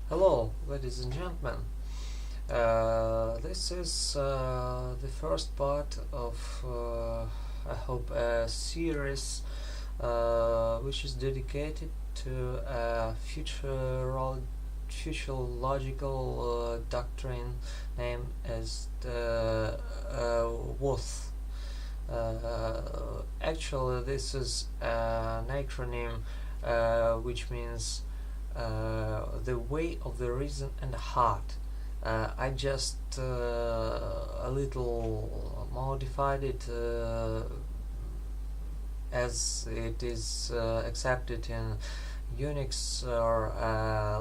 Hello, ladies and gentlemen. This is the first part of, I hope, a series which is dedicated to a futurological doctrine named as the WOTH. Actually, this is an acronym which means the way of the reason and the heart. I just a little modified it as it is accepted in Unix or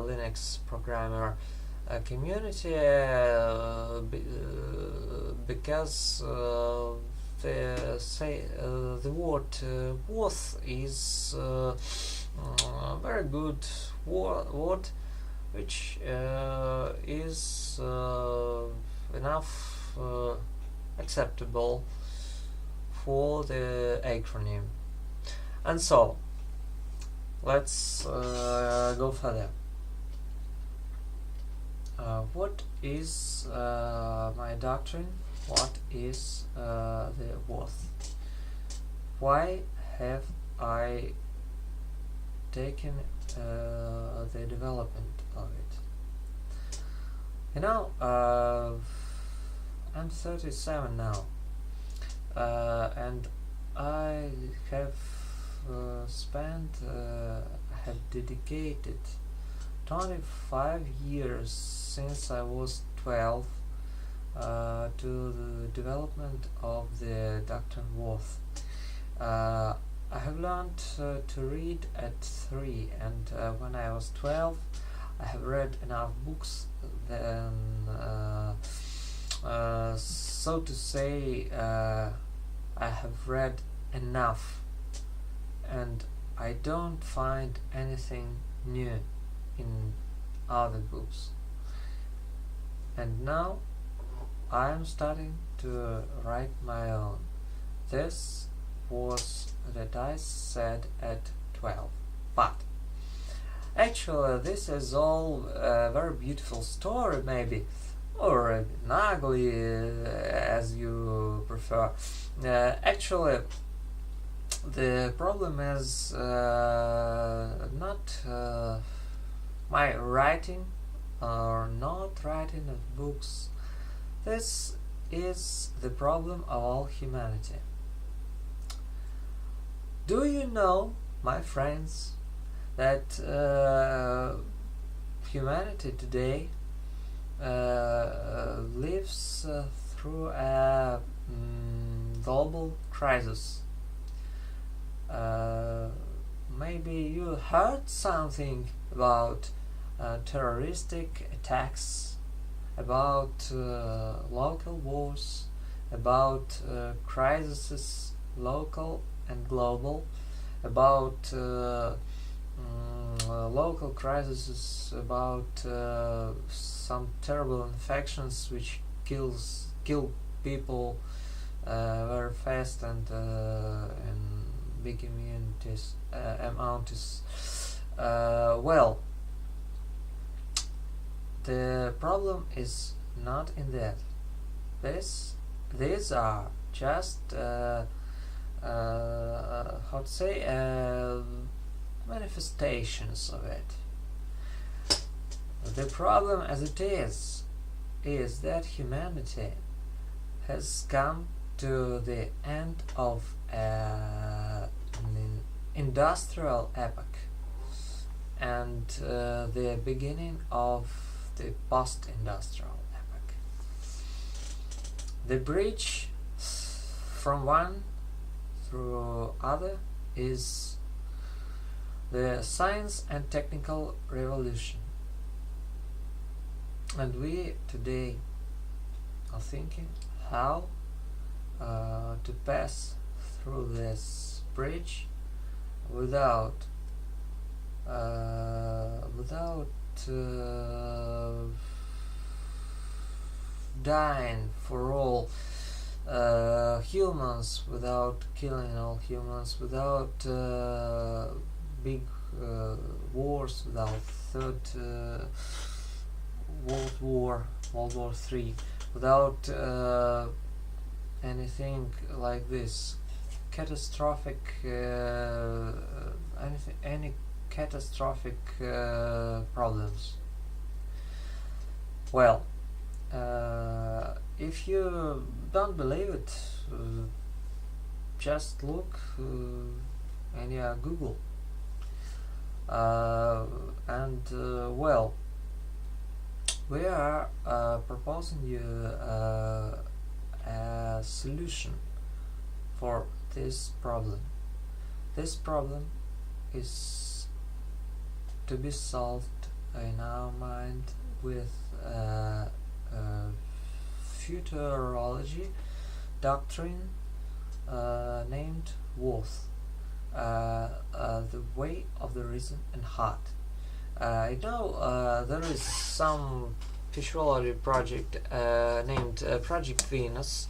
Linux programmer community because the word worth is a very good word which is enough acceptable for the acronym. And so let's go further. What is my doctrine? What is the worth? Why have I taken the development of it? You know, I'm 37 now, and I have have dedicated 25 years since I was 12 to the development of the Doctrine worth. I have learned to read at 3, and when I was 12 I have read enough books then so to say I have read enough, and I don't find anything new in other books. And now I am starting to write my own. This was that I said at 12. But actually this is all a very beautiful story, maybe, or an ugly, as you prefer. Actually, the problem is not my writing or not writing of books. This is the problem of all humanity. Do you know, my friends, that humanity today lives through a global crisis? Maybe you heard something about terroristic attacks, about local wars, about crises, local and global, about local crises, about some terrible infections which kill people very fast and in big amounts. Well, the problem is not in that. These are just how to say manifestations of it. The problem as it is that humanity has come to the end of an industrial epoch and the beginning of the post-industrial epoch. The bridge from one through other is the science and technical revolution, and we today are thinking how to pass through this bridge without dying for all humans, without killing all humans, without big wars, without third World War III, without anything like this catastrophic any catastrophic problems. Well, if you don't believe it, just look and Google, and well, we are proposing you a solution for this problem. This problem is to be solved in our mind with futurology doctrine named worth, the way of the reason and heart. I know there is some futurology project named Project Venus,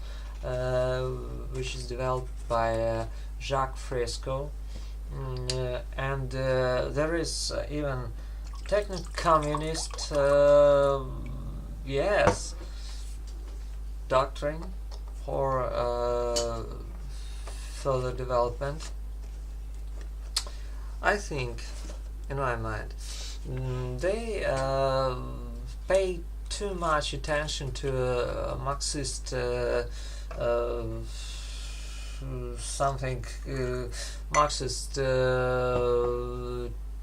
which is developed by Jacques Fresco, and there is even techno-communist yes, doctrine for further development. I think, in my mind, they pay too much attention to Marxist something Marxist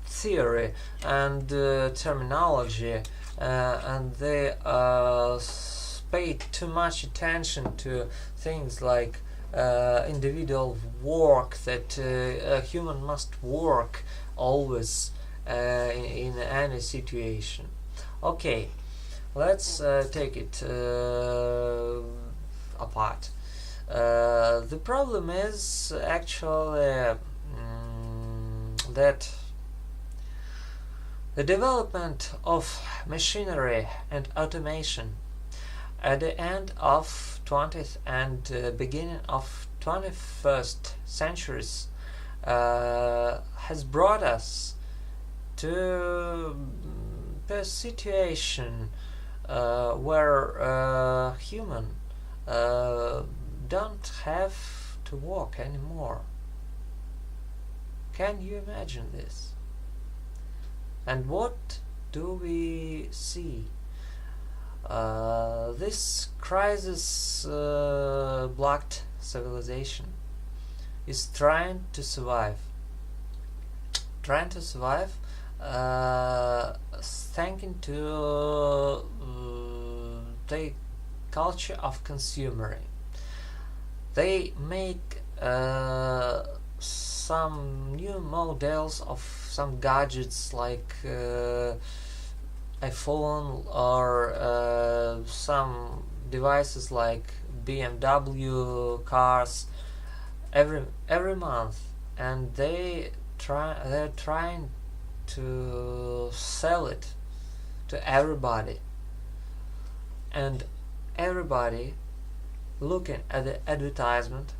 theory and terminology, and they pay too much attention to things like individual work, that a human must work always in any situation. Okay, let's take it apart. The problem is actually that the development of machinery and automation at the end of 20th and beginning of 21st centuries has brought us to a situation where human don't have to walk anymore. Can you imagine this? And what do we see? This crisis blocked civilization is trying to survive. Thanks to the culture of consumery. They make some new models of some gadgets like iPhone, or some devices like BMW cars every month, and they're trying to sell it to everybody, and everybody looking at the advertisement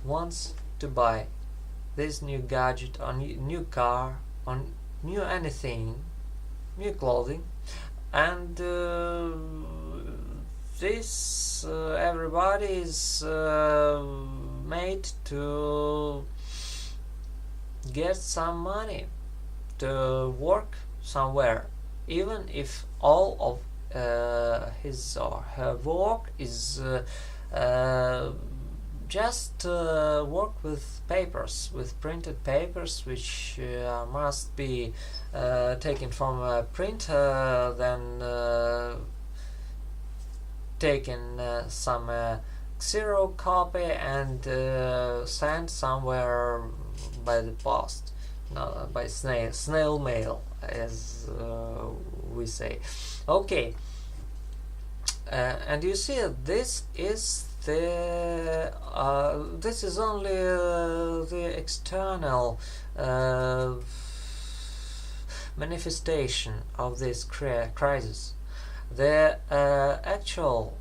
wants to buy this new gadget or new car or new anything, new clothing, and this everybody is made to get some money to work somewhere, even if all of his or her work is just work with papers, with printed papers, which must be taken from a printer, then taken some Xero copy and sent somewhere by the post, no, by snail mail, as we say. Okay, and you see, this is only the external manifestation of this crisis. The actual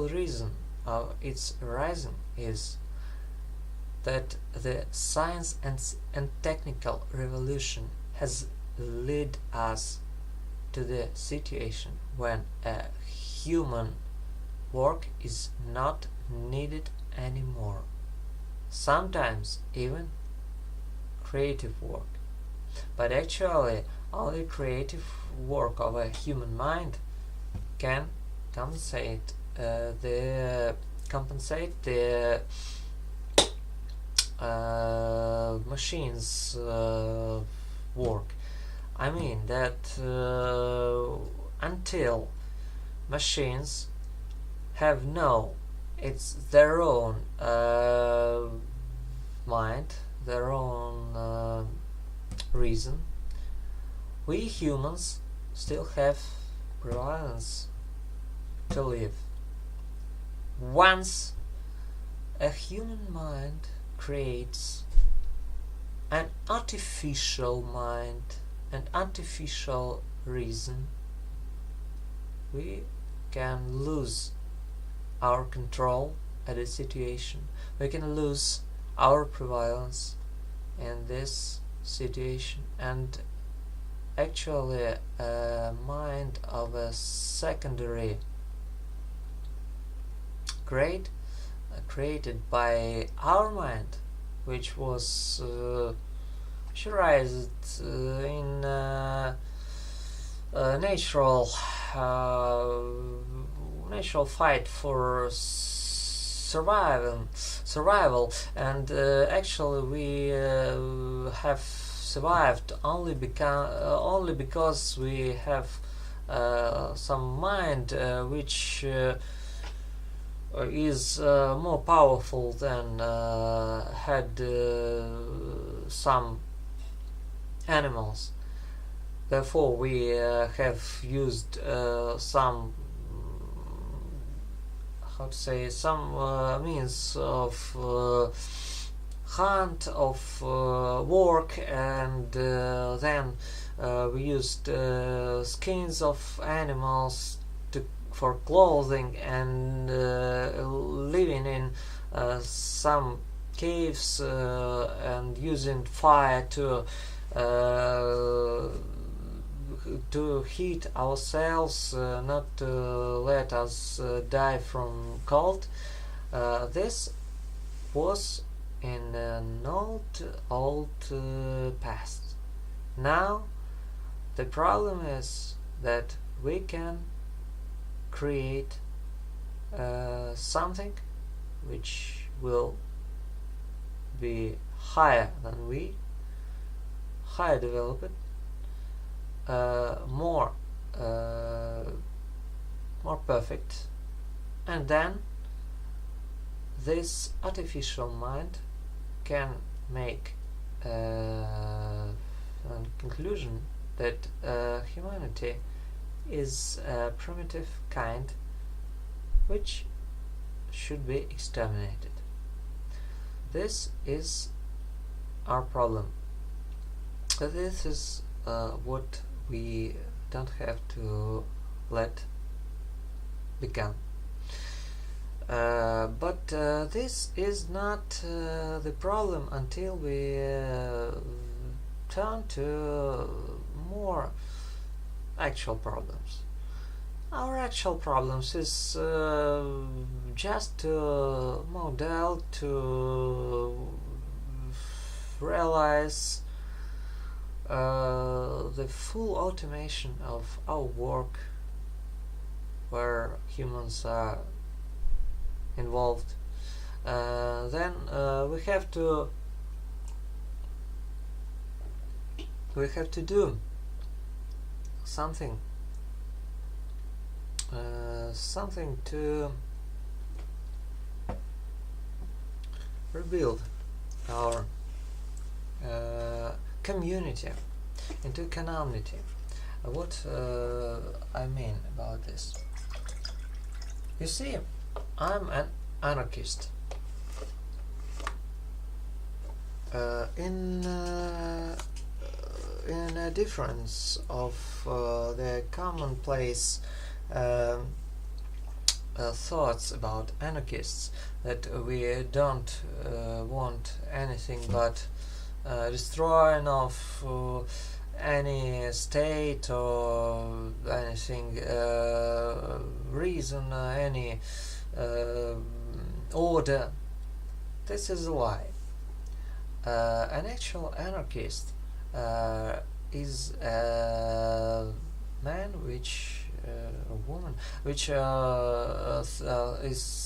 reason of its rising is that the science and technical revolution has lead us to the situation when a human work is not needed anymore. Sometimes even creative work. But actually, only creative work of a human mind can compensate the machines' work. I mean that until machines have it's their own mind, their own reason, we humans still have prevalence to live. Once a human mind creates an artificial mind, an artificial reason, we can lose our control at a situation. We can lose our prevalence in this situation, and actually a mind of a secondary created by our mind, which was raised in natural fight for survival, and actually we have survived only because we have some mind which is more powerful than had some animals. Therefore, we have used some means of hunt, of work, and then we used skins of animals for clothing, and living in some caves and using fire to heat ourselves, not to let us die from cold. This was in an old past. Now the problem is that we can create something which will be higher than we, higher developed, more perfect, and then this artificial mind can make a conclusion that humanity is a primitive kind which should be exterminated. This is our problem. This is what we don't have to let become. But this is not the problem until we turn to more actual problems. Our actual problems is just to model, to realize the full automation of our work, where humans are involved. Then we have to do something to rebuild our community into economity. What I mean about this? You see, I'm an anarchist. In a difference of the commonplace thoughts about anarchists, that we don't want anything but destroying of any state or anything reason, any order. This is a lie. An actual anarchist is a man which a woman which is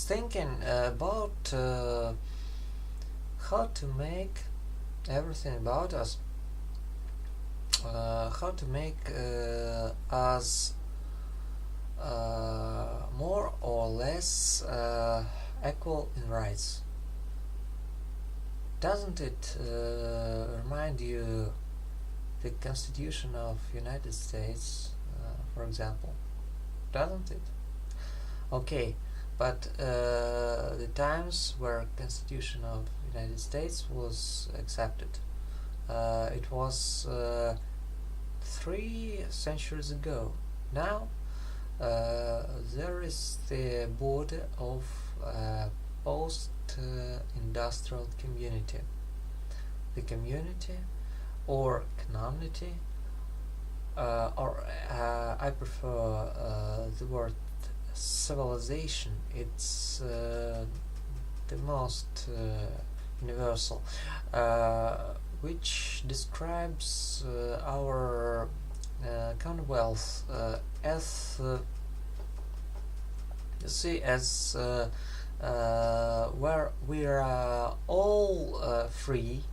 thinking about how to make everything about us, how to make us more or less equal in rights. Doesn't it remind you the Constitution of United States, for example? Doesn't it? Okay, but the times where Constitution of United States was accepted, it was 3 centuries ago. Now there is the border of post-industrial community. The community or community, or I prefer the word civilization. It's the most universal, which describes our commonwealth as where we are all free.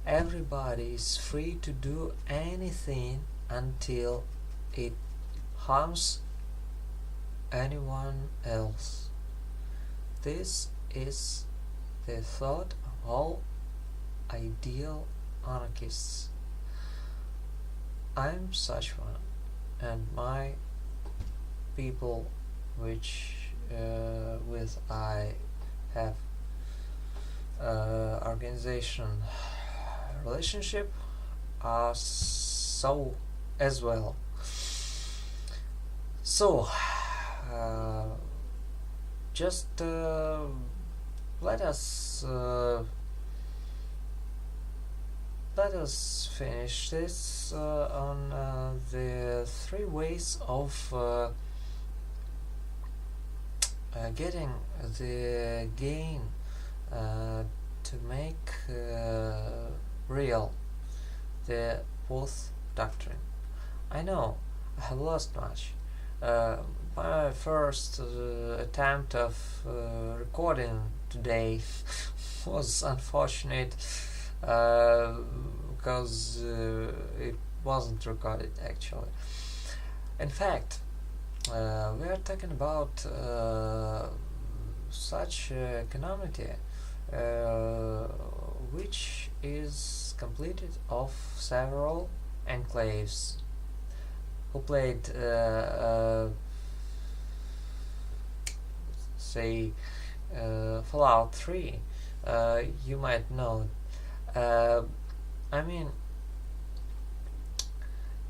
Everybody is free to do anything until it harms anyone else. This is the thought of all ideal anarchists. I'm such one, and my people which with I have organization relationship are so as well. So just let us finish this on the 3 ways of getting the gain to make real the 4th doctrine. I know I have lost much. My first attempt of recording today was unfortunate because it wasn't recorded actually. In fact, we are talking about such a community which is completed of several enclaves who played say Fallout 3. You might know. I mean,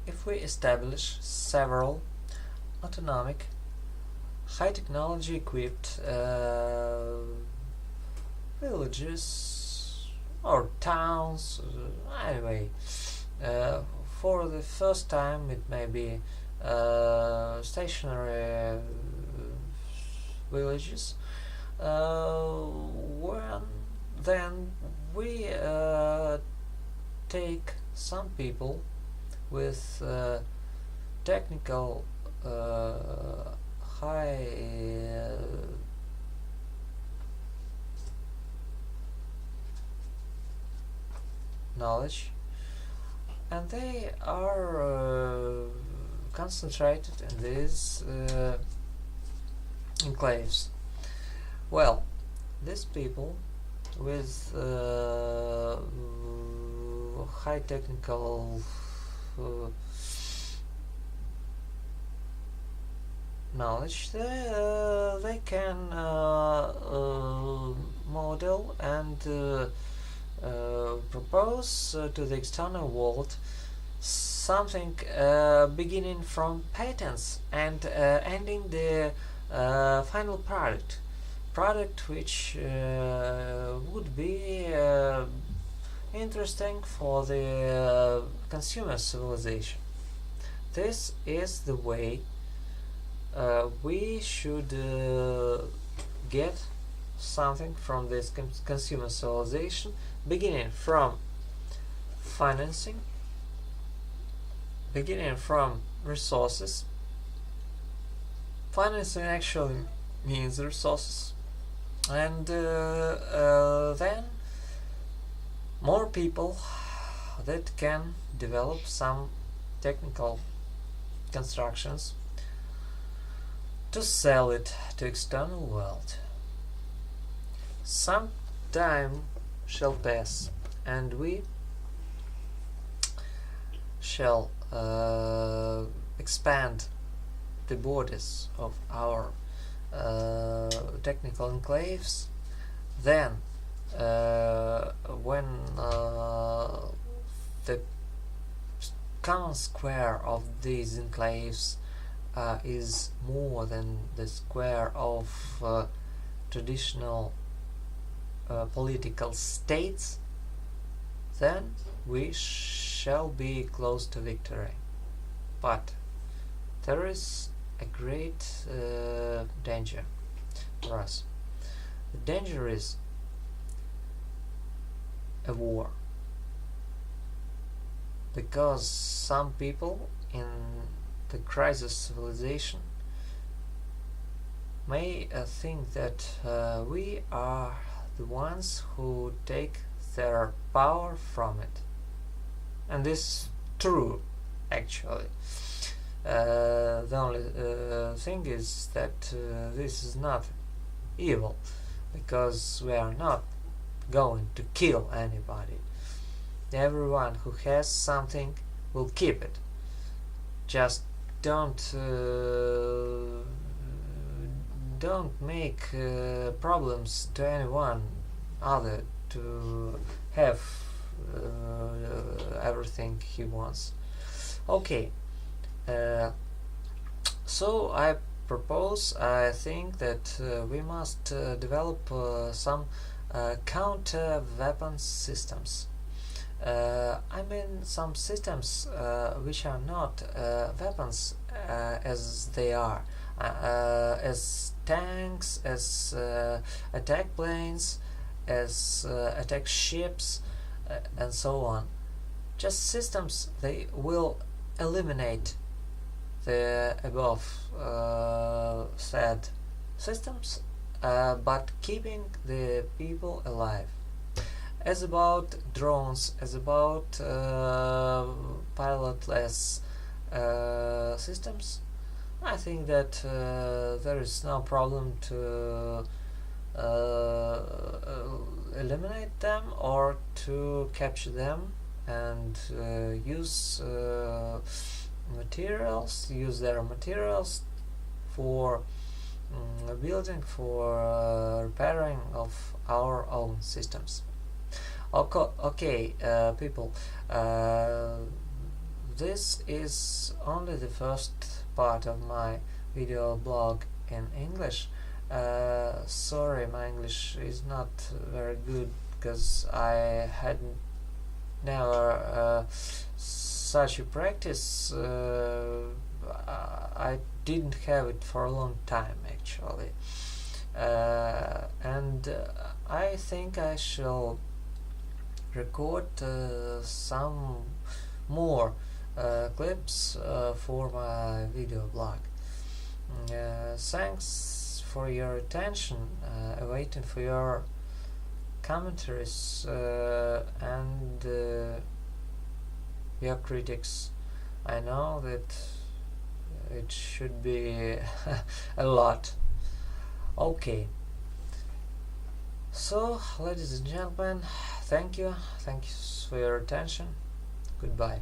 if we establish several autonomic, high technology equipped villages or towns, anyway, for the first time it may be stationary villages, then we take some people with technical high knowledge, and they are concentrated in these enclaves. Well, these people with high technical knowledge, they can model and propose to the external world something beginning from patents and ending the final product which would be interesting for the consumer civilization. This is the way we should get something from this consumer civilization, beginning from financing, beginning from resources. Financing actually means resources, and then more people that can develop some technical constructions to sell it to external world. Some time shall pass, and we shall expand the borders of our technical enclaves. Then when the common square of these enclaves is more than the square of traditional political states, then we shall be close to victory. But there is a great danger for us. The danger is a war, because some people in the crisis civilization may think that we are the ones who take their power from it, and this is true actually. The only thing is that this is not evil, because we are not going to kill anybody. Everyone who has something will keep it. Just don't make problems to anyone other to have everything he wants. Okay, so I think that we must develop some counter weapon systems. I mean some systems which are not weapons as they are, as tanks, as attack planes, as attack ships, and so on. Just systems they will eliminate the above said systems, but keeping the people alive. As about drones, as about pilotless systems, I think that there is no problem to eliminate them or to capture them and use their materials for building, for repairing of our own systems. Okay, people, this is only the first part of my video blog in English. Sorry, my English is not very good, because I had never such a practice. I didn't have it for a long time actually, and I think I shall record some more clips for my video blog. Thanks for your attention, waiting for your commentaries and your critics. I know that it should be a lot. Okay, so ladies and gentlemen, thank you for your attention. Goodbye.